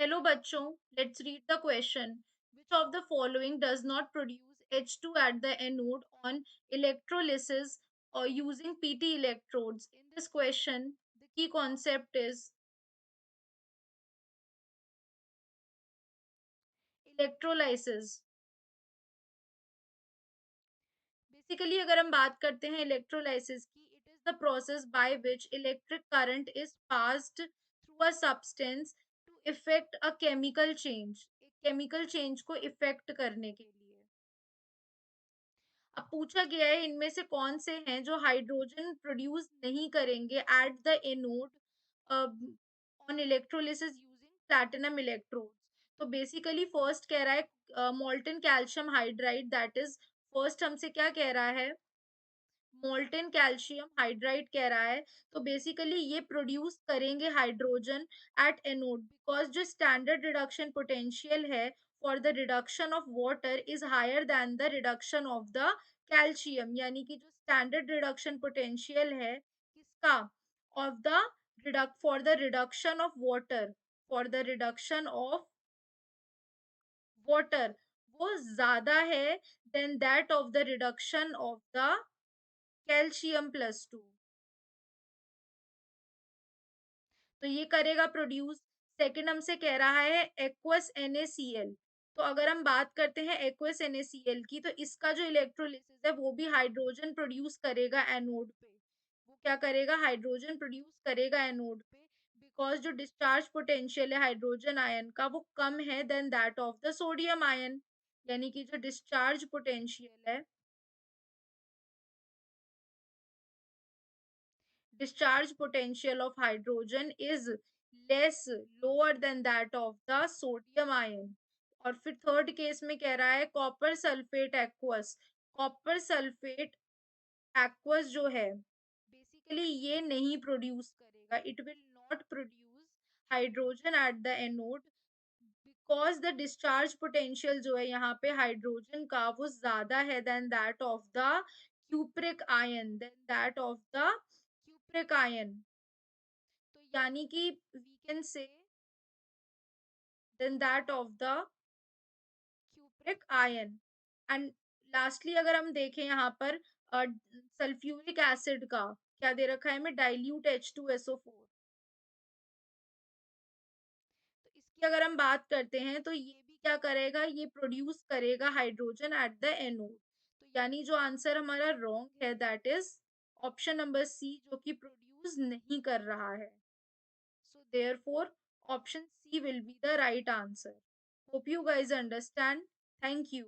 Hello bachcho, let's read the question. Which of the following does not produce H2 at the anode on electrolysis or using PT electrodes? In this question, the key concept is electrolysis. Basically अगर हम बात करते हैं electrolysis की, it is the process by which electric current is passed through a substance to effect a chemical change, एक chemical change को effect करने के लिए। अब पूछा गया है इनमें से कौन से हैं जो हाइड्रोजन प्रोड्यूस नहीं करेंगे eight the anode on electrolysis using platinum electrodes. तो बेसिकली फर्स्ट कह रहा है molten calcium hydride, that is first हमसे क्या कह रहा है, मोल्टेन कैल्शियम हाइड्राइड कह रहा है। तो बेसिकली ये प्रोड्यूस करेंगे हाइड्रोजन एट एनोड बिकॉज जो स्टैंडर्ड रिडक्शन पोटेंशियल है for the reduction of water is higher than the reduction of the calcium, यानी कि जो स्टैंडर्ड रिडक्शन पोटेंशियल है किसका, of the reduct for the reduction of water, for the reduction of water, वो ज्यादा है than that of the reduction of the calcium. तो ये करेगा प्रोड्यूस। सेकंड हमसे कह रहा है एक्वस NaCl। तो अगर हम बात करते हैं एक्वस NaCl की, तो इसका जो इलेक्ट्रोलिसिस है वो भी हाइड्रोजन प्रोड्यूस करेगा एनोड पे। वो क्या करेगा, हाइड्रोजन प्रोड्यूस करेगा एनोड पे, बिकॉज जो डिस्चार्ज पोटेंशियल है हाइड्रोजन आयन का वो कम है than that of the sodium ion, यानी कि जो डिस्चार्ज पोटेंशियल है, discharge potential of hydrogen is less, lower than that of the sodium ion। और फिर थर्ड केस में कह रहा है copper sulphate aqueous. Copper sulphate aqueous जो है बेसिकली ये नहीं प्रोड्यूस करेगा, it will not produce hydrogen at the anode because the discharge potential जो है यहाँ पे हाइड्रोजन का वो ज्यादा है than that of the cupric ion, than that of the cupric ion. तो यानी कि we can say than that of the cupric ion. And lastly अगर हम देखें यहाँ पर सल्फ्यूरिक एसिड का क्या दे रखा है हमें, डाइल्यूट H2SO4। तो इसकी अगर हम बात करते हैं तो ये भी क्या करेगा, ये प्रोड्यूस करेगा हाइड्रोजन एट द एनोड। तो यानी जो आंसर हमारा रॉन्ग है that is option number C, जो कि प्रोड्यूस नहीं कर रहा है। So therefore, option C will be the right answer. Hope you guys understand. Thank you.